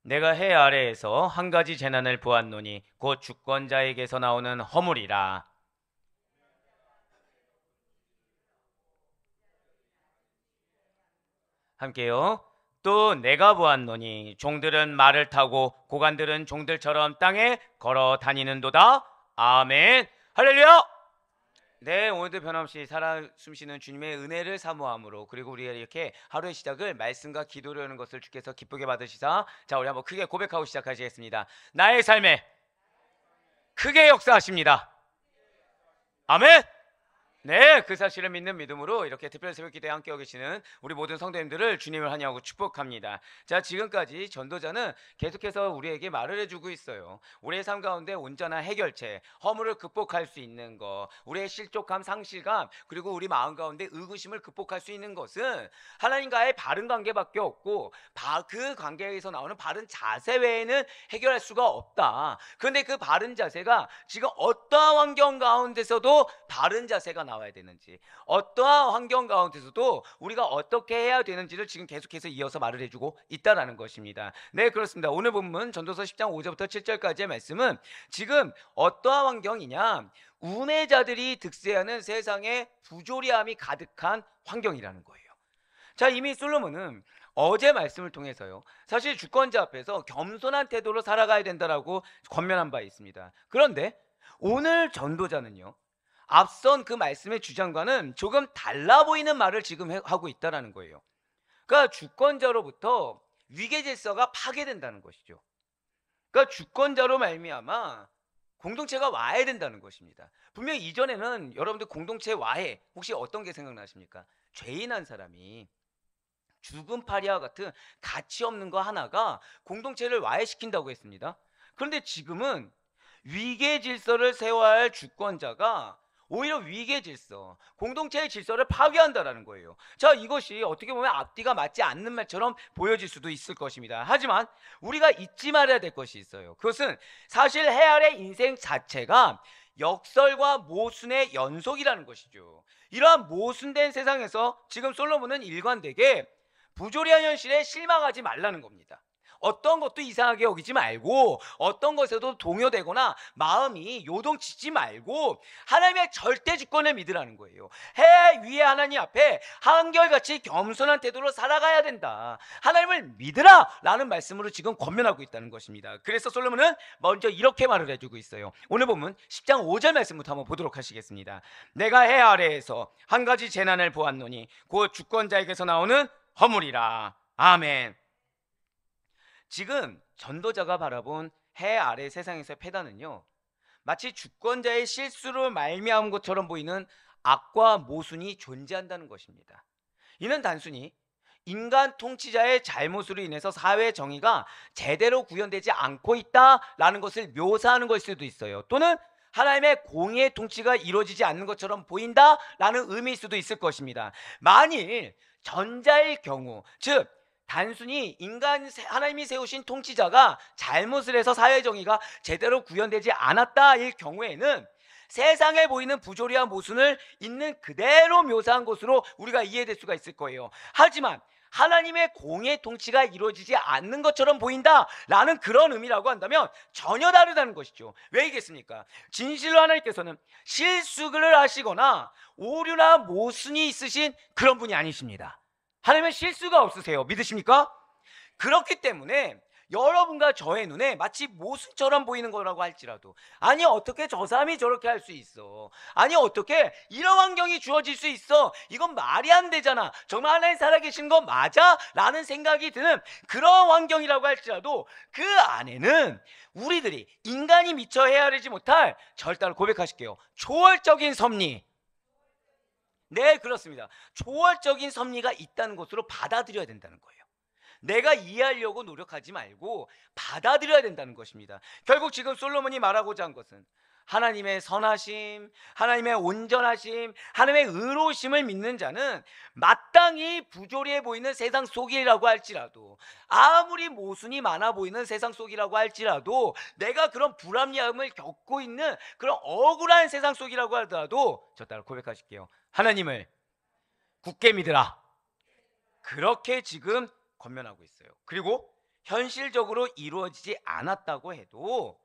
내가 해 아래에서 한 가지 재난을 보았노니 곧 주권자에게서 나오는 허물이라. 함께요. 또 내가 보았노니 종들은 말을 타고 고관들은 종들처럼 땅에 걸어 다니는도다. 아멘. 할렐루야. 네, 오늘도 변함없이 살아 숨쉬는 주님의 은혜를 사모함으로, 그리고 우리가 이렇게 하루의 시작을 말씀과 기도로 하는 것을 주께서 기쁘게 받으시사, 자, 우리 한번 크게 고백하고 시작하시겠습니다. 나의 삶에 크게 역사하십니다. 아멘. 네, 그 사실을 믿는 믿음으로 이렇게 특별 새벽 기도에 함께하고 계시는 우리 모든 성도님들을 주님을 환영하고 축복합니다. 자, 지금까지 전도자는 계속해서 우리에게 말을 해주고 있어요. 우리의 삶 가운데 온전한 해결책, 허물을 극복할 수 있는 것, 우리의 실족감, 상실감, 그리고 우리 마음 가운데 의구심을 극복할 수 있는 것은 하나님과의 바른 관계밖에 없고, 그 관계에서 나오는 바른 자세 외에는 해결할 수가 없다. 그런데 그 바른 자세가 지금 어떠한 환경 가운데서도 바른 자세가 나와야 되는지, 어떠한 환경 가운데서도 우리가 어떻게 해야 되는지를 지금 계속해서 이어서 말을 해주고 있다라는 것입니다. 네, 그렇습니다. 오늘 본문 전도서 10장 5절부터 7절까지의 말씀은 지금 어떠한 환경이냐, 우매자들이 득세하는 세상에 부조리함이 가득한 환경이라는 거예요. 자, 이미 솔로몬은 어제 말씀을 통해서요, 사실 주권자 앞에서 겸손한 태도로 살아가야 된다라고 권면한 바 있습니다. 그런데 오늘 전도자는요, 앞선 그 말씀의 주장과는 조금 달라 보이는 말을 지금 하고 있다는 거예요. 그러니까 주권자로부터 위계 질서가 파괴된다는 것이죠. 그러니까 주권자로 말미암아 공동체가 와야 된다는 것입니다. 분명히 이전에는 여러분들 공동체 와해 혹시 어떤 게 생각나십니까? 죄인 한 사람이 죽은 파리와 같은 가치 없는 거 하나가 공동체를 와해시킨다고 했습니다. 그런데 지금은 위계 질서를 세워야 할 주권자가 오히려 위계 질서, 공동체의 질서를 파괴한다라는 거예요. 자, 이것이 어떻게 보면 앞뒤가 맞지 않는 말처럼 보여질 수도 있을 것입니다. 하지만 우리가 잊지 말아야 될 것이 있어요. 그것은 사실 해아의 인생 자체가 역설과 모순의 연속이라는 것이죠. 이러한 모순된 세상에서 지금 솔로몬은 일관되게 부조리한 현실에 실망하지 말라는 겁니다. 어떤 것도 이상하게 여기지 말고, 어떤 것에도 동요되거나 마음이 요동치지 말고 하나님의 절대 주권을 믿으라는 거예요. 해 위에 하나님 앞에 한결같이 겸손한 태도로 살아가야 된다. 하나님을 믿으라 라는 말씀으로 지금 권면하고 있다는 것입니다. 그래서 솔로몬은 먼저 이렇게 말을 해주고 있어요. 오늘 보면 10장 5절 말씀부터 한번 보도록 하시겠습니다. 내가 해 아래에서 한 가지 재난을 보았노니 곧 주권자에게서 나오는 허물이라. 아멘. 지금 전도자가 바라본 해 아래 세상에서의 패단은요, 마치 주권자의 실수로 말미암은 것처럼 보이는 악과 모순이 존재한다는 것입니다. 이는 단순히 인간 통치자의 잘못으로 인해서 사회 정의가 제대로 구현되지 않고 있다라는 것을 묘사하는 걸 수도 있어요. 또는 하나님의 공의의 통치가 이루어지지 않는 것처럼 보인다라는 의미일 수도 있을 것입니다. 만일 전자일 경우, 즉 단순히 하나님이 세우신 통치자가 잘못을 해서 사회정의가 제대로 구현되지 않았다일 경우에는 세상에 보이는 부조리와 모순을 있는 그대로 묘사한 것으로 우리가 이해될 수가 있을 거예요. 하지만 하나님의 공의 통치가 이루어지지 않는 것처럼 보인다라는 그런 의미라고 한다면 전혀 다르다는 것이죠. 왜이겠습니까? 진실로 하나님께서는 실수를 하시거나 오류나 모순이 있으신 그런 분이 아니십니다. 하나님은 실수가 없으세요. 믿으십니까? 그렇기 때문에 여러분과 저의 눈에 마치 모순처럼 보이는 거라고 할지라도, 아니 어떻게 저 사람이 저렇게 할 수 있어, 아니 어떻게 이런 환경이 주어질 수 있어, 이건 말이 안 되잖아, 정말 하나님 살아계신 거 맞아? 라는 생각이 드는 그런 환경이라고 할지라도 그 안에는 우리들이 인간이 미처 헤아리지 못할, 절대로 고백하실게요, 초월적인 섭리, 네, 그렇습니다. 초월적인 섭리가 있다는 것으로 받아들여야 된다는 거예요. 내가 이해하려고 노력하지 말고 받아들여야 된다는 것입니다. 결국 지금 솔로몬이 말하고자 한 것은 하나님의 선하심, 하나님의 온전하심, 하나님의 의로우심을 믿는 자는 마땅히 부조리해 보이는 세상 속이라고 할지라도, 아무리 모순이 많아 보이는 세상 속이라고 할지라도, 내가 그런 불합리함을 겪고 있는 그런 억울한 세상 속이라고 하더라도, 저 따라 고백하실게요, 하나님을 굳게 믿으라. 그렇게 지금 권면하고 있어요. 그리고 현실적으로 이루어지지 않았다고 해도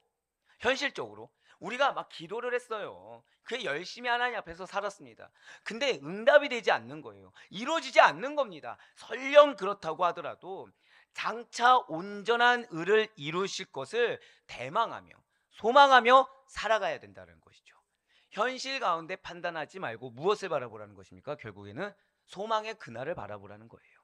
현실적으로 우리가 막 기도를 했어요. 그 열심히 하나님 앞에서 살았습니다. 근데 응답이 되지 않는 거예요. 이루어지지 않는 겁니다. 설령 그렇다고 하더라도 장차 온전한 의를 이루실 것을 대망하며 소망하며 살아가야 된다는 것이죠. 현실 가운데 판단하지 말고 무엇을 바라보라는 것입니까? 결국에는 소망의 그날을 바라보라는 거예요.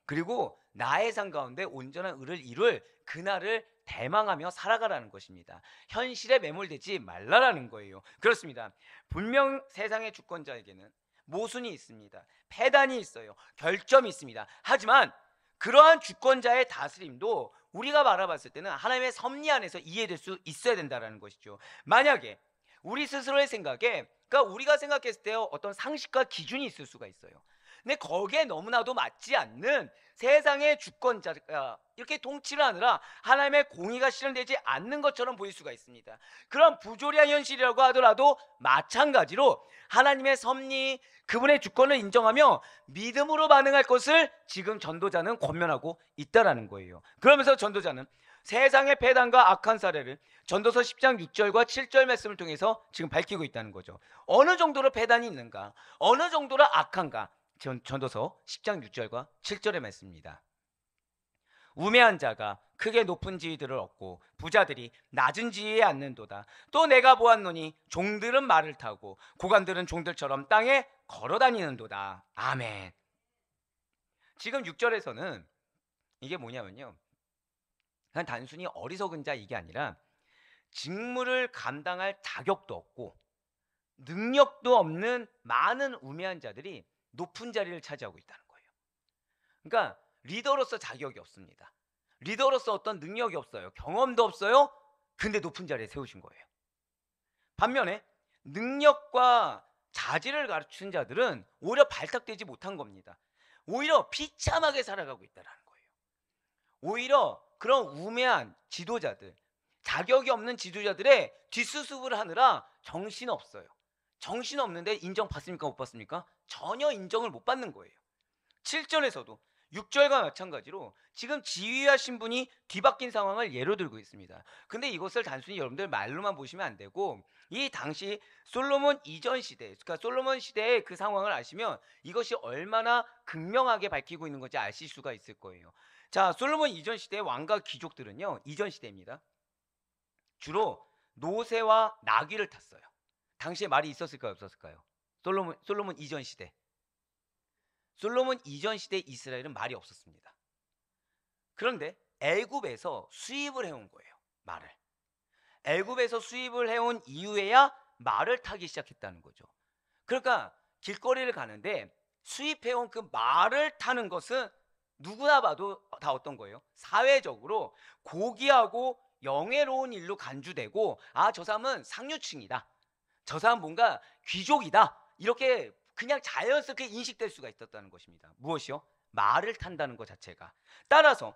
그리고 나의 삶 가운데 온전한 의를 이룰 그날을 대망하며 살아가라는 것입니다. 현실에 매몰되지 말라라는 거예요. 그렇습니다. 분명 세상의 주권자에게는 모순이 있습니다. 패단이 있어요. 결점이 있습니다. 하지만 그러한 주권자의 다스림도 우리가 바라봤을 때는 하나님의 섭리 안에서 이해될 수 있어야 된다는 것이죠. 만약에 우리 스스로의 생각에, 그러니까 우리가 생각했을 때 어떤 상식과 기준이 있을 수가 있어요. 근데 거기에 너무나도 맞지 않는 세상의 주권자가 이렇게 통치를 하느라 하나님의 공의가 실현되지 않는 것처럼 보일 수가 있습니다. 그런 부조리한 현실이라고 하더라도 마찬가지로 하나님의 섭리, 그분의 주권을 인정하며 믿음으로 반응할 것을 지금 전도자는 권면하고 있다라는 거예요. 그러면서 전도자는 세상의 패단과 악한 사례를 전도서 10장 6절과 7절 말씀을 통해서 지금 밝히고 있다는 거죠. 어느 정도로 패단이 있는가, 어느 정도로 악한가, 전도서 10장 6절과 7절의 말씀입니다. 우매한 자가 크게 높은 지위들을 얻고 부자들이 낮은 지위에 앉는도다. 또 내가 보았노니 종들은 말을 타고 고관들은 종들처럼 땅에 걸어다니는도다. 아멘. 지금 6절에서는 이게 뭐냐면요, 그냥 단순히 어리석은 자 이게 아니라 직무를 감당할 자격도 없고 능력도 없는 많은 우매한 자들이 높은 자리를 차지하고 있다는 거예요. 그러니까 리더로서 자격이 없습니다. 리더로서 어떤 능력이 없어요. 경험도 없어요. 근데 높은 자리에 세우신 거예요. 반면에 능력과 자질을 갖춘 자들은 오히려 발탁되지 못한 겁니다. 오히려 비참하게 살아가고 있다는 거예요. 오히려 그런 우매한 지도자들, 자격이 없는 지도자들의 뒷수습을 하느라 정신없어요. 정신없는데 인정받습니까? 못 받습니까? 전혀 인정을 못 받는 거예요. 7절에서도 6절과 마찬가지로 지금 지휘하신 분이 뒤바뀐 상황을 예로 들고 있습니다. 근데 이것을 단순히 여러분들 말로만 보시면 안 되고 이 당시 솔로몬 이전 시대, 그러니까 솔로몬 시대의 그 상황을 아시면 이것이 얼마나 극명하게 밝히고 있는 건지 아실 수가 있을 거예요. 자, 솔로몬 이전 시대의 왕과 귀족들은요, 이전 시대입니다. 주로 노새와 나귀를 탔어요. 당시에 말이 있었을까요, 없었을까요? 솔로몬 이전 시대. 솔로몬 이전 시대 이스라엘은 말이 없었습니다. 그런데 애굽에서 수입을 해온 거예요, 말을. 애굽에서 수입을 해온 이후에야 말을 타기 시작했다는 거죠. 그러니까 길거리를 가는데 수입해온 그 말을 타는 것은 누구나 봐도 다 어떤 거예요? 사회적으로 고귀하고 영예로운 일로 간주되고, 아, 저 사람은 상류층이다, 저 사람 뭔가 귀족이다, 이렇게 그냥 자연스럽게 인식될 수가 있었다는 것입니다. 무엇이요? 말을 탄다는 것 자체가. 따라서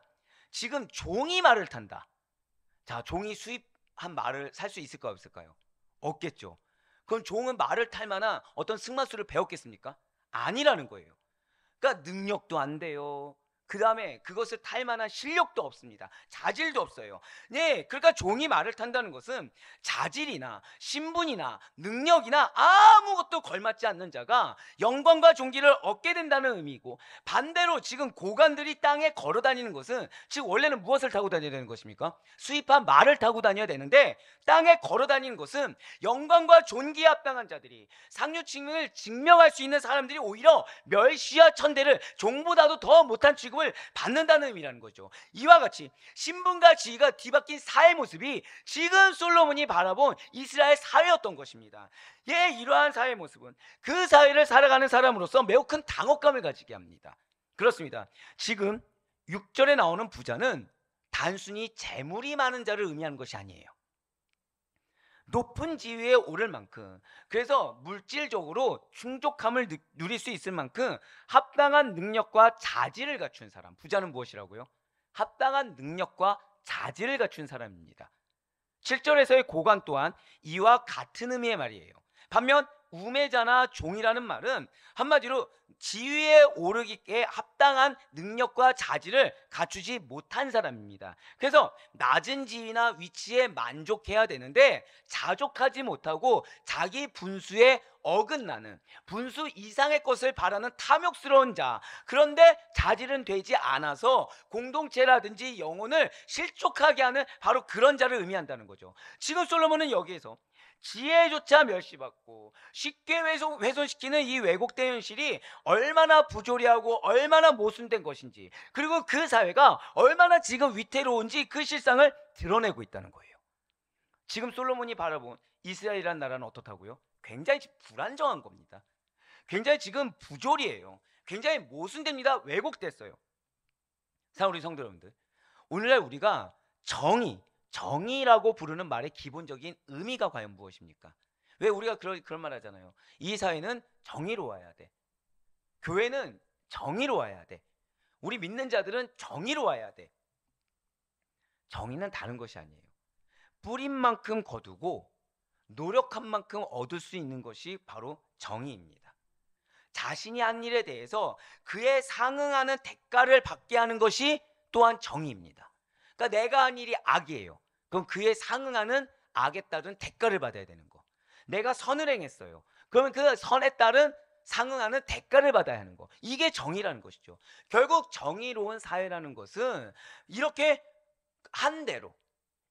지금 종이 말을 탄다. 자, 종이 수입한 말을 살 수 있을까요, 없을까요? 없겠죠. 그럼 종은 말을 탈 만한 어떤 승마수를 배웠겠습니까? 아니라는 거예요. 그러니까 능력도 안 돼요. 그 다음에 그것을 탈 만한 실력도 없습니다. 자질도 없어요. 네, 그러니까 종이 말을 탄다는 것은 자질이나 신분이나 능력이나 아무것도 걸맞지 않는 자가 영광과 존귀를 얻게 된다는 의미이고, 반대로 지금 고관들이 땅에 걸어 다니는 것은, 즉 원래는 무엇을 타고 다녀야 되는 것입니까? 수입한 말을 타고 다녀야 되는데, 땅에 걸어 다니는 것은 영광과 존귀에 합당한 자들이, 상류층을 증명할 수 있는 사람들이 오히려 멸시와 천대를, 종보다도 더 못한 취급을 받는다는 의미라는 거죠. 이와 같이 신분과 지위가 뒤바뀐 사회 모습이 지금 솔로몬이 바라본 이스라엘 사회였던 것입니다. 예, 이러한 사회 모습은 그 사회를 살아가는 사람으로서 매우 큰 당혹감을 가지게 합니다. 그렇습니다. 지금 6절에 나오는 부자는 단순히 재물이 많은 자를 의미하는 것이 아니에요. 높은 지위에 오를 만큼, 그래서 물질적으로 충족함을 누릴 수 있을 만큼 합당한 능력과 자질을 갖춘 사람. 부자는 무엇이라고요? 합당한 능력과 자질을 갖춘 사람입니다. 7절에서의 고관 또한 이와 같은 의미의 말이에요. 반면 우매자나 종이라는 말은 한마디로 지위에 오르기에 합당한 능력과 자질을 갖추지 못한 사람입니다. 그래서 낮은 지위나 위치에 만족해야 되는데 자족하지 못하고 자기 분수에 어긋나는, 분수 이상의 것을 바라는 탐욕스러운 자, 그런데 자질은 되지 않아서 공동체라든지 영혼을 실족하게 하는 바로 그런 자를 의미한다는 거죠. 지금 솔로몬은 여기에서 지혜조차 멸시받고 쉽게 훼손시키는 이 왜곡된 현실이 얼마나 부조리하고 얼마나 모순된 것인지, 그리고 그 사회가 얼마나 지금 위태로운지 그 실상을 드러내고 있다는 거예요. 지금 솔로몬이 바라본 이스라엘이라는 나라는 어떻다고요? 굉장히 불안정한 겁니다. 굉장히 지금 부조리해요. 굉장히 모순됩니다. 왜곡됐어요. 우리 성도 여러분들, 오늘날 우리가 정의라고 부르는 말의 기본적인 의미가 과연 무엇입니까? 왜 우리가 그런 말 하잖아요. 이 사회는 정의로워야 돼. 교회는 정의로워야 돼. 우리 믿는 자들은 정의로워야 돼. 정의는 다른 것이 아니에요. 뿌린 만큼 거두고 노력한 만큼 얻을 수 있는 것이 바로 정의입니다. 자신이 한 일에 대해서 그에 상응하는 대가를 받게 하는 것이 또한 정의입니다. 그러니까 내가 한 일이 악이에요. 그럼 그에 상응하는 악에 따른 대가를 받아야 되는 거. 내가 선을 행했어요. 그러면 그 선에 따른 상응하는 대가를 받아야 하는 거. 이게 정의라는 것이죠. 결국 정의로운 사회라는 것은 이렇게 한 대로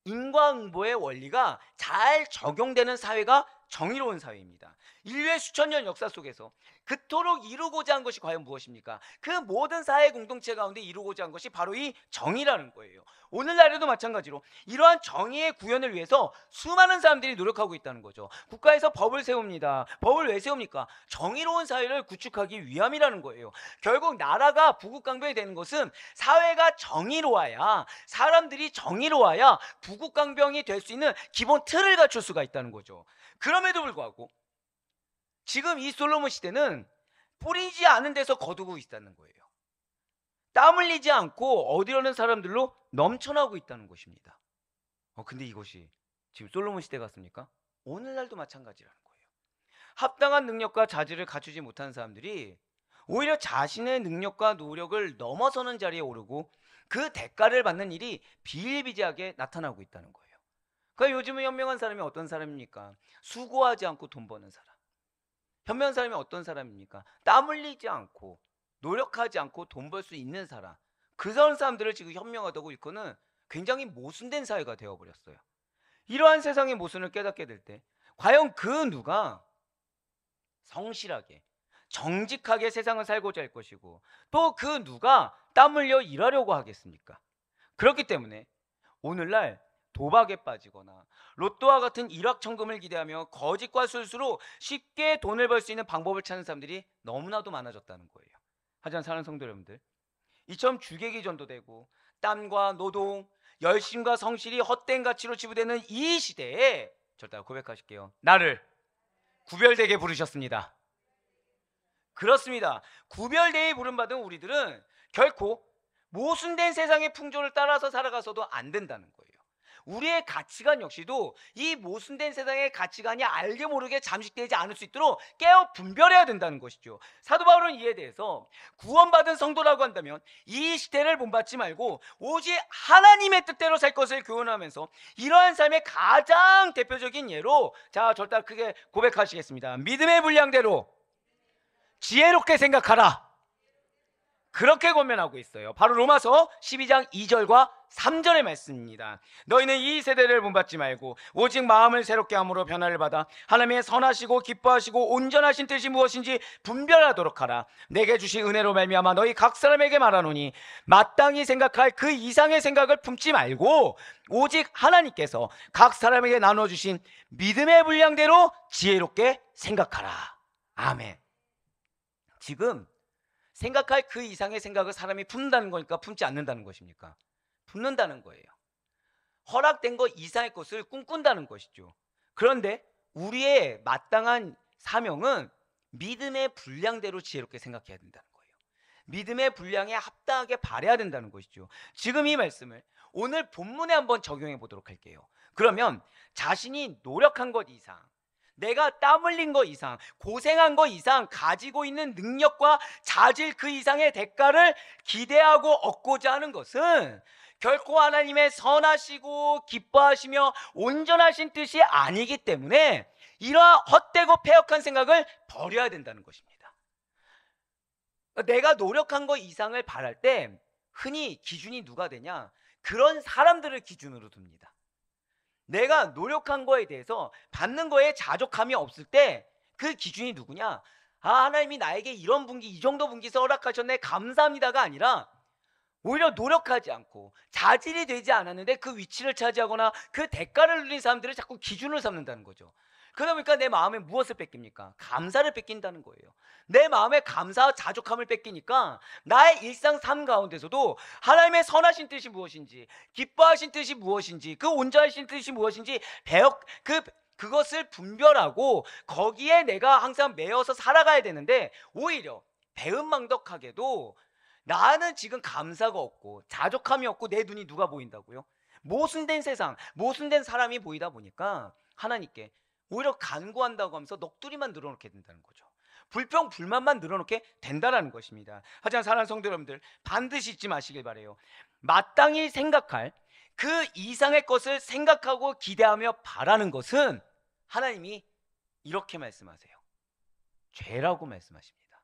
인과응보의 원리가 잘 적용되는 사회가 정의로운 사회입니다. 인류의 수천 년 역사 속에서 그토록 이루고자 한 것이 과연 무엇입니까? 그 모든 사회 공동체 가운데 이루고자 한 것이 바로 이 정의라는 거예요. 오늘날에도 마찬가지로 이러한 정의의 구현을 위해서 수많은 사람들이 노력하고 있다는 거죠. 국가에서 법을 세웁니다. 법을 왜 세웁니까? 정의로운 사회를 구축하기 위함이라는 거예요. 결국 나라가 부국강병이 되는 것은 사회가 정의로워야, 사람들이 정의로워야 부국강병이 될 수 있는 기본 틀을 갖출 수가 있다는 거죠. 그럼에도 불구하고 지금 이 솔로몬 시대는 뿌리지 않은 데서 거두고 있다는 거예요. 땀 흘리지 않고 어디로는 사람들로 넘쳐나고 있다는 것입니다. 근데 이것이 지금 솔로몬 시대 같습니까? 오늘날도 마찬가지라는 거예요. 합당한 능력과 자질을 갖추지 못한 사람들이 오히려 자신의 능력과 노력을 넘어서는 자리에 오르고 그 대가를 받는 일이 비일비재하게 나타나고 있다는 거예요. 그러니까 요즘은 현명한 사람이 어떤 사람입니까? 수고하지 않고 돈 버는 사람. 현명한 사람이 어떤 사람입니까? 땀 흘리지 않고 노력하지 않고 돈 벌 수 있는 사람. 그런 사람들을 지금 현명하다고 일컫는 굉장히 모순된 사회가 되어버렸어요. 이러한 세상의 모순을 깨닫게 될 때 과연 그 누가 성실하게 정직하게 세상을 살고자 할 것이고 또 그 누가 땀 흘려 일하려고 하겠습니까? 그렇기 때문에 오늘날 도박에 빠지거나 로또와 같은 일확천금을 기대하며 거짓과 술수로 쉽게 돈을 벌 수 있는 방법을 찾는 사람들이 너무나도 많아졌다는 거예요. 하지만 사랑하는 성도 여러분들, 이처럼 주객이 전도되고 땀과 노동, 열심과 성실이 헛된 가치로 치부되는 이 시대에 절대 고백하실게요. 나를 구별되게 부르셨습니다. 그렇습니다. 구별되게 부름받은 우리들은 결코 모순된 세상의 풍조를 따라서 살아가서도 안 된다는 거예요. 우리의 가치관 역시도 이 모순된 세상의 가치관이 알게 모르게 잠식되지 않을 수 있도록 깨어 분별해야 된다는 것이죠. 사도 바울은 이에 대해서 구원받은 성도라고 한다면 이 시대를 본받지 말고 오직 하나님의 뜻대로 살 것을 교훈하면서 이러한 삶의 가장 대표적인 예로 절대 크게 고백하시겠습니다. 믿음의 분량대로 지혜롭게 생각하라. 그렇게 권면하고 있어요. 바로 로마서 12장 2절과 3절의 말씀입니다. 너희는 이 세대를 본받지 말고 오직 마음을 새롭게 함으로 변화를 받아 하나님의 선하시고 기뻐하시고 온전하신 뜻이 무엇인지 분별하도록 하라. 내게 주신 은혜로 말미암아 너희 각 사람에게 말하노니 마땅히 생각할 그 이상의 생각을 품지 말고 오직 하나님께서 각 사람에게 나눠주신 믿음의 분량대로 지혜롭게 생각하라. 아멘. 지금 생각할 그 이상의 생각을 사람이 품는다는 거니까 품지 않는다는 것입니까? 품는다는 거예요. 허락된 것 이상의 것을 꿈꾼다는 것이죠. 그런데 우리의 마땅한 사명은 믿음의 분량대로 지혜롭게 생각해야 된다는 거예요. 믿음의 분량에 합당하게 바라야 된다는 것이죠. 지금 이 말씀을 오늘 본문에 한번 적용해 보도록 할게요. 그러면 자신이 노력한 것 이상, 내가 땀 흘린 거 이상, 고생한 거 이상, 가지고 있는 능력과 자질 그 이상의 대가를 기대하고 얻고자 하는 것은 결코 하나님의 선하시고 기뻐하시며 온전하신 뜻이 아니기 때문에 이러한 헛되고 패역한 생각을 버려야 된다는 것입니다. 내가 노력한 거 이상을 바랄 때 흔히 기준이 누가 되냐? 그런 사람들을 기준으로 둡니다. 내가 노력한 거에 대해서 받는 거에 자족함이 없을 때 그 기준이 누구냐? 하나님이 나에게 이런 분기, 이 정도 분기 허락하셨네, 감사합니다가 아니라 오히려 노력하지 않고 자질이 되지 않았는데 그 위치를 차지하거나 그 대가를 누린 사람들을 자꾸 기준을 삼는다는 거죠. 그러다 보니까 내 마음에 무엇을 뺏깁니까? 감사를 뺏긴다는 거예요. 내 마음에 감사와 자족함을 뺏기니까 나의 일상 삶 가운데서도 하나님의 선하신 뜻이 무엇인지, 기뻐하신 뜻이 무엇인지, 그 온전하신 뜻이 무엇인지 그것을 분별하고 거기에 내가 항상 매여서 살아가야 되는데, 오히려 배은망덕하게도 나는 지금 감사가 없고 자족함이 없고 내 눈이 누가 보인다고요? 모순된 세상, 모순된 사람이 보이다 보니까 하나님께 오히려 간구한다고 하면서 넋두리만 늘어놓게 된다는 거죠. 불평 불만만 늘어놓게 된다는 것입니다. 하지만 사랑하는 성도 여러분들, 반드시 잊지 마시길 바라요. 마땅히 생각할 그 이상의 것을 생각하고 기대하며 바라는 것은 하나님이 이렇게 말씀하세요. 죄라고 말씀하십니다.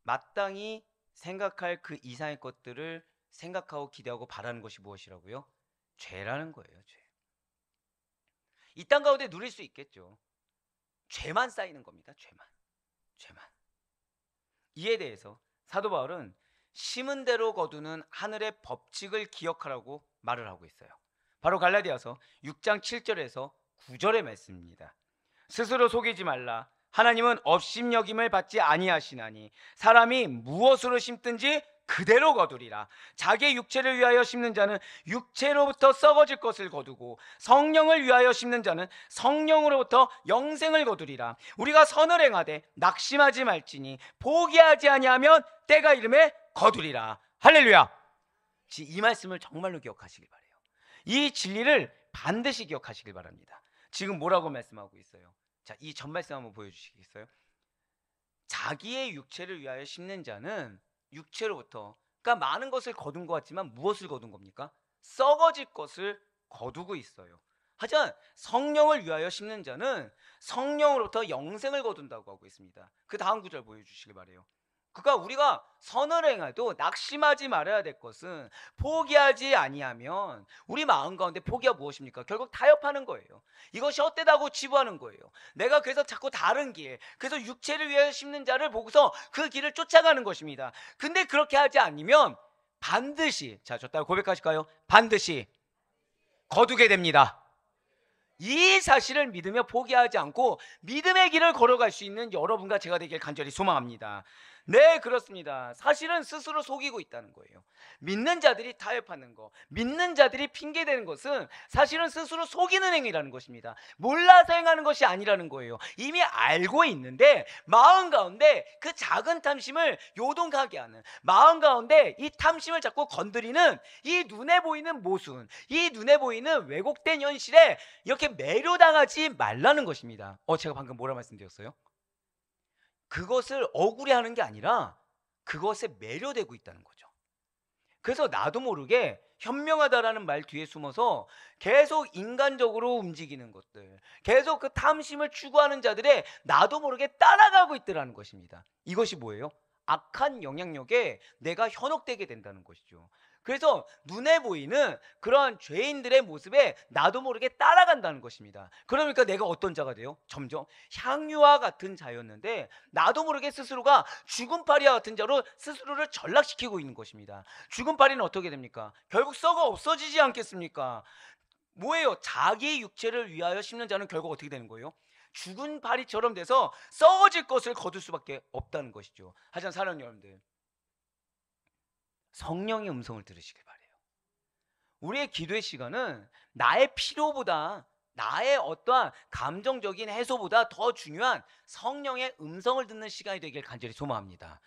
마땅히 생각할 그 이상의 것들을 생각하고 기대하고 바라는 것이 무엇이라고요? 죄라는 거예요. 죄. 이 땅 가운데 누릴 수 있겠죠. 죄만 쌓이는 겁니다. 죄만. 이에 대해서 사도 바울은 심은 대로 거두는 하늘의 법칙을 기억하라고 말을 하고 있어요. 바로 갈라디아서 6장 7절에서 9절의 말씀입니다. 스스로 속이지 말라. 하나님은 업심여김을 받지 아니하시나니 사람이 무엇으로 심든지 그대로 거두리라. 자기의 육체를 위하여 심는 자는 육체로부터 썩어질 것을 거두고 성령을 위하여 심는 자는 성령으로부터 영생을 거두리라. 우리가 선을 행하되 낙심하지 말지니 포기하지 아니하면 때가 이름에 거두리라. 할렐루야. 이 말씀을 정말로 기억하시길 바라요. 이 진리를 반드시 기억하시길 바랍니다. 지금 뭐라고 말씀하고 있어요? 자, 이 전 말씀 한번 보여주시겠어요? 자기의 육체를 위하여 심는 자는 육체로부터, 그러니까 많은 것을 거둔 것 같지만 무엇을 거둔 겁니까? 썩어질 것을 거두고 있어요. 하지만 성령을 위하여 심는 자는 성령으로부터 영생을 거둔다고 하고 있습니다. 그 다음 구절 보여주시길 바라요. 그러니까 우리가 선을 행해도 낙심하지 말아야 될 것은 포기하지 아니하면, 우리 마음 가운데 포기가 무엇입니까? 결국 타협하는 거예요. 이것이 헛되다고 치부하는 거예요. 내가 그래서 자꾸 다른 길, 그래서 육체를 위해 심는 자를 보고서 그 길을 쫓아가는 것입니다. 근데 그렇게 하지 않으면 반드시, 자, 저 따라 고백하실까요? 반드시 거두게 됩니다. 이 사실을 믿으며 포기하지 않고 믿음의 길을 걸어갈 수 있는 여러분과 제가 되길 간절히 소망합니다. 네, 그렇습니다. 사실은 스스로 속이고 있다는 거예요. 믿는 자들이 타협하는 거, 믿는 자들이 핑계대는 것은 사실은 스스로 속이는 행위라는 것입니다. 몰라서 행하는 것이 아니라는 거예요. 이미 알고 있는데 마음 가운데 그 작은 탐심을 요동하게 하는, 마음 가운데 이 탐심을 자꾸 건드리는 이 눈에 보이는 모순, 이 눈에 보이는 왜곡된 현실에 이렇게 매료당하지 말라는 것입니다. 제가 방금 뭐라 말씀드렸어요? 그것을 억울해하는 게 아니라 그것에 매료되고 있다는 거죠. 그래서 나도 모르게 현명하다라는 말 뒤에 숨어서 계속 인간적으로 움직이는 것들, 계속 그 탐심을 추구하는 자들의 나도 모르게 따라가고 있더라는 것입니다. 이것이 뭐예요? 악한 영향력에 내가 현혹되게 된다는 것이죠. 그래서 눈에 보이는 그런 죄인들의 모습에 나도 모르게 따라간다는 것입니다. 그러니까 내가 어떤 자가 돼요? 점점 향유와 같은 자였는데 나도 모르게 스스로가 죽은 파리와 같은 자로 스스로를 전락시키고 있는 것입니다. 죽은 파리는 어떻게 됩니까? 결국 썩어 없어지지 않겠습니까? 뭐예요? 자기의 육체를 위하여 심는 자는 결국 어떻게 되는 거예요? 죽은 파리처럼 돼서 썩어질 것을 거둘 수밖에 없다는 것이죠. 하지만 사랑하는 여러분들, 성령의 음성을 들으시길 바래요. 우리의 기도의 시간은 나의 필요보다, 나의 어떠한 감정적인 해소보다 더 중요한 성령의 음성을 듣는 시간이 되길 간절히 소망합니다.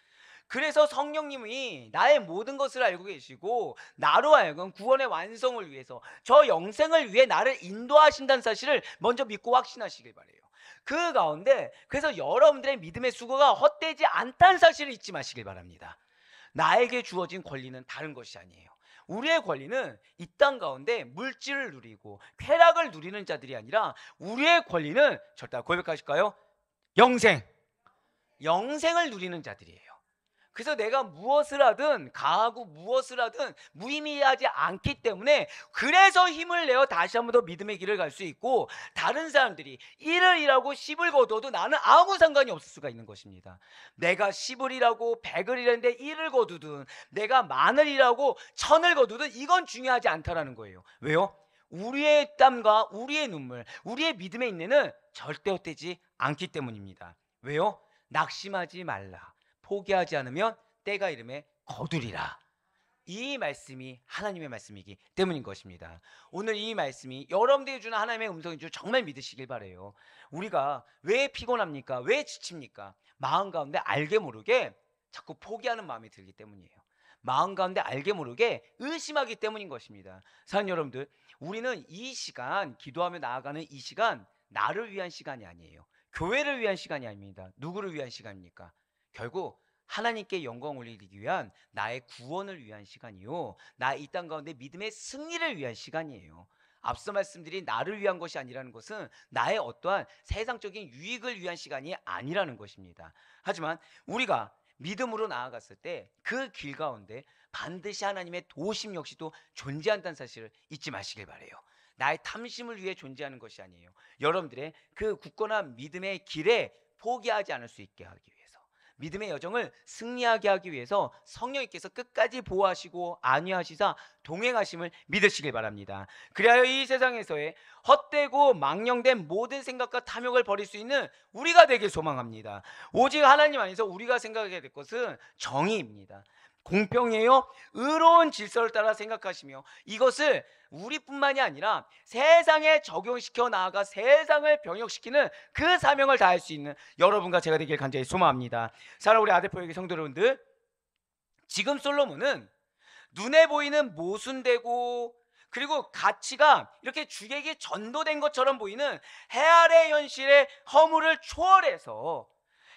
그래서 성령님이 나의 모든 것을 알고 계시고 나로 하여금 구원의 완성을 위해서 저 영생을 위해 나를 인도하신다는 사실을 먼저 믿고 확신하시길 바래요. 그 가운데 그래서 여러분들의 믿음의 수고가 헛되지 않다는 사실을 잊지 마시길 바랍니다. 나에게 주어진 권리는 다른 것이 아니에요. 우리의 권리는 이 땅 가운데 물질을 누리고 쾌락을 누리는 자들이 아니라 우리의 권리는 절대 고백하실까요? 영생을 누리는 자들이에요. 그래서 내가 무엇을 하든 가하고 무엇을 하든 무의미하지 않기 때문에 그래서 힘을 내어 다시 한 번 더 믿음의 길을 갈 수 있고 다른 사람들이 1을 일하고 10을 거둬도 나는 아무 상관이 없을 수가 있는 것입니다. 내가 10을 일하고 100을 일했는데 1을 거두든 내가 1000을 일하고 1000을 거두든 이건 중요하지 않다라는 거예요. 왜요? 우리의 땀과 우리의 눈물, 우리의 믿음의 인내는 절대 헛되지 않기 때문입니다. 왜요? 낙심하지 말라. 포기하지 않으면 때가 이름에 거두리라. 이 말씀이 하나님의 말씀이기 때문인 것입니다. 오늘 이 말씀이 여러분들이 주는 하나님의 음성인 줄 정말 믿으시길 바래요. 우리가 왜 피곤합니까? 왜 지칩니까? 마음 가운데 알게 모르게 자꾸 포기하는 마음이 들기 때문이에요. 마음 가운데 알게 모르게 의심하기 때문인 것입니다. 사랑하는 여러분들, 우리는 이 시간, 기도하며 나아가는 이 시간 나를 위한 시간이 아니에요. 교회를 위한 시간이 아닙니다. 누구를 위한 시간입니까? 결국 하나님께 영광 올리기 위한 나의 구원을 위한 시간이요, 나 이 땅 가운데 믿음의 승리를 위한 시간이에요. 앞서 말씀드린 나를 위한 것이 아니라는 것은 나의 어떠한 세상적인 유익을 위한 시간이 아니라는 것입니다. 하지만 우리가 믿음으로 나아갔을 때 그 길 가운데 반드시 하나님의 도우심 역시도 존재한다는 사실을 잊지 마시길 바래요. 나의 탐심을 위해 존재하는 것이 아니에요. 여러분들의 그 굳건한 믿음의 길에 포기하지 않을 수 있게 하기 위해서, 믿음의 여정을 승리하게 하기 위해서 성령님께서 끝까지 보호하시고 안위하시사 동행하심을 믿으시길 바랍니다. 그리하여 이 세상에서의 헛되고 망령된 모든 생각과 탐욕을 버릴 수 있는 우리가 되길 소망합니다. 오직 하나님 안에서 우리가 생각해야 될 것은 정의입니다. 공평해요. 의로운 질서를 따라 생각하시며 이것을 우리뿐만이 아니라 세상에 적용시켜 나아가 세상을 병역시키는 그 사명을 다할 수 있는 여러분과 제가 되길 간절히 소망합니다. 사랑하는 우리 아들포에게 성도 여러분들, 지금 솔로몬은 눈에 보이는 모순되고 그리고 가치가 이렇게 주객이 전도된 것처럼 보이는 해 아래 현실의 허물을 초월해서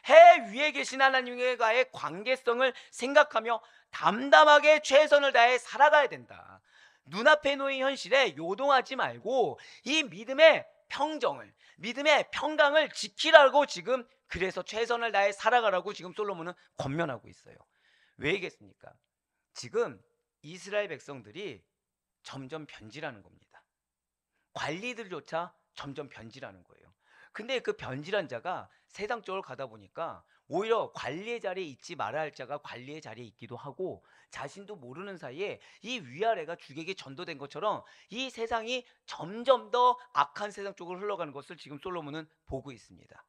해 위에 계신 하나님과의 관계성을 생각하며 담담하게 최선을 다해 살아가야 된다. 눈앞에 놓인 현실에 요동하지 말고 이 믿음의 평정을, 믿음의 평강을 지키라고 지금, 그래서 최선을 다해 살아가라고 지금 솔로몬은 권면하고 있어요. 왜겠습니까? 지금 이스라엘 백성들이 점점 변질하는 겁니다. 관리들조차 점점 변질하는 거예요. 근데 그 변질한 자가 세상적으로 가다 보니까 오히려 관리의 자리에 있지 말아야 할 자가 관리의 자리에 있기도 하고, 자신도 모르는 사이에 이 위아래가 주객이 전도된 것처럼 이 세상이 점점 더 악한 세상 쪽으로 흘러가는 것을 지금 솔로몬은 보고 있습니다.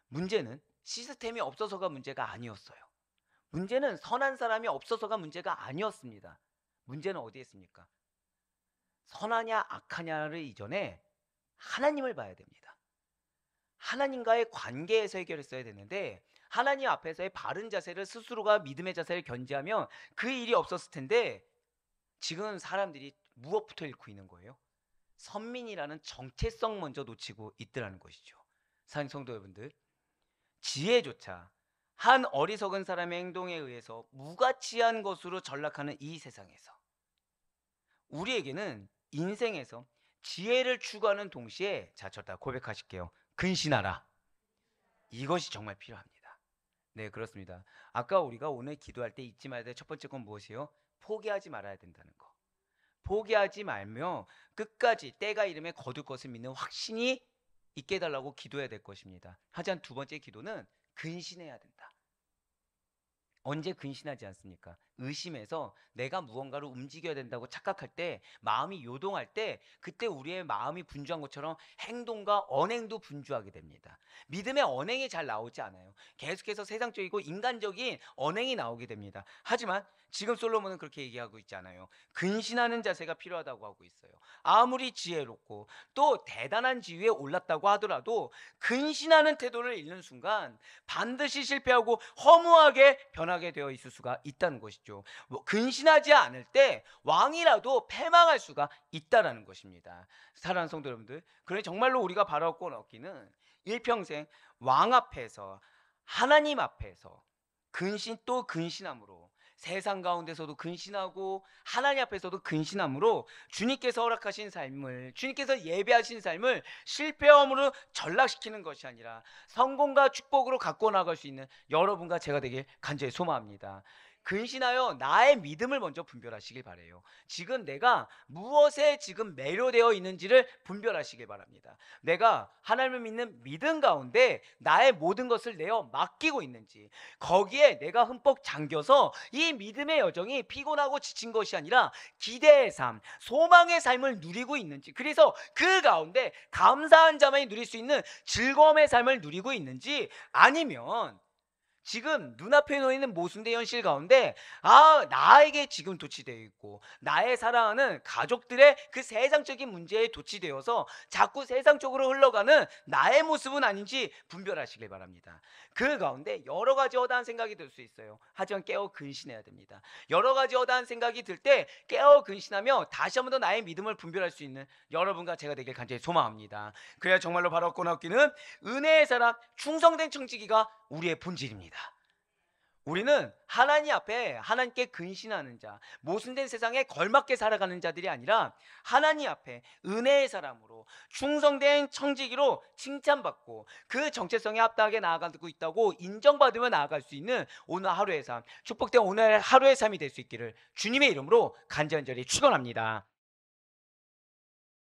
문제는 시스템이 없어서가 문제가 아니었어요. 문제는 선한 사람이 없어서가 문제가 아니었습니다. 문제는 어디에 있습니까? 선하냐 악하냐를 이전에 하나님을 봐야 됩니다. 하나님과의 관계에서 해결했어야 되는데 하나님 앞에서의 바른 자세를 스스로가 믿음의 자세를 견지하면 그 일이 없었을 텐데 지금 사람들이 무엇부터 잃고 있는 거예요? 선민이라는 정체성 먼저 놓치고 있더라는 것이죠. 사랑하는 성도 여러분들, 지혜조차 한 어리석은 사람의 행동에 의해서 무가치한 것으로 전락하는 이 세상에서 우리에게는 인생에서 지혜를 추구하는 동시에, 자, 저다 고백하실게요. 근신하라. 이것이 정말 필요합니다. 네, 그렇습니다. 아까 우리가 오늘 기도할 때 잊지 말아야 될 첫 번째 건 무엇이에요? 포기하지 말아야 된다는 거. 포기하지 말며 끝까지 때가 이름에 거둘 것을 믿는 확신이 있게 해달라고 기도해야 될 것입니다. 하지만 두 번째 기도는 근신해야 된다. 언제 근신하지 않습니까? 의심해서 내가 무언가를 움직여야 된다고 착각할 때, 마음이 요동할 때, 그때 우리의 마음이 분주한 것처럼 행동과 언행도 분주하게 됩니다. 믿음의 언행이 잘 나오지 않아요. 계속해서 세상적이고 인간적인 언행이 나오게 됩니다. 하지만 지금 솔로몬은 그렇게 얘기하고 있지 않아요. 근신하는 자세가 필요하다고 하고 있어요. 아무리 지혜롭고 또 대단한 지위에 올랐다고 하더라도 근신하는 태도를 잃는 순간 반드시 실패하고 허무하게 변하게 되어 있을 수가 있다는 것이죠. 근신하지 않을 때 왕이라도 패망할 수가 있다라는 것입니다. 사랑하는 성도 여러분들, 그러니 정말로 우리가 바라고 얻기는 일평생 왕 앞에서, 하나님 앞에서 근신 또 근신함으로, 세상 가운데서도 근신하고 하나님 앞에서도 근신함으로 주님께서 허락하신 삶을, 주님께서 예배하신 삶을 실패함으로 전락시키는 것이 아니라 성공과 축복으로 갖고 나갈 수 있는 여러분과 제가 되길 간절히 소망합니다. 근신하여 나의 믿음을 먼저 분별하시길 바래요. 지금 내가 무엇에 지금 매료되어 있는지를 분별하시길 바랍니다. 내가 하나님을 믿는 믿음 가운데 나의 모든 것을 내어 맡기고 있는지, 거기에 내가 흠뻑 잠겨서 이 믿음의 여정이 피곤하고 지친 것이 아니라 기대의 삶, 소망의 삶을 누리고 있는지, 그래서 그 가운데 감사한 자만이 누릴 수 있는 즐거움의 삶을 누리고 있는지, 아니면 지금 눈앞에 놓이는 모순된 현실 가운데 나에게 지금 도취되어 있고 나의 사랑하는 가족들의 그 세상적인 문제에 도취되어서 자꾸 세상적으로 흘러가는 나의 모습은 아닌지 분별하시길 바랍니다. 그 가운데 여러 가지 허다한 생각이 들 수 있어요. 하지만 깨어 근신해야 됩니다. 여러 가지 허다한 생각이 들 때 깨어 근신하며 다시 한 번 더 나의 믿음을 분별할 수 있는 여러분과 제가 되길 간절히 소망합니다. 그래야 정말로 바로 얻고 얻기는 은혜의 사람, 충성된 청지기가 우리의 본질입니다. 우리는 하나님 앞에 하나님께 근신하는 자, 모순된 세상에 걸맞게 살아가는 자들이 아니라 하나님 앞에 은혜의 사람으로 충성된 청지기로 칭찬받고 그 정체성에 합당하게 나아가고 있다고 인정받으며 나아갈 수 있는 오늘 하루의 삶, 축복된 오늘 하루의 삶이 될 수 있기를 주님의 이름으로 간절히 축원합니다.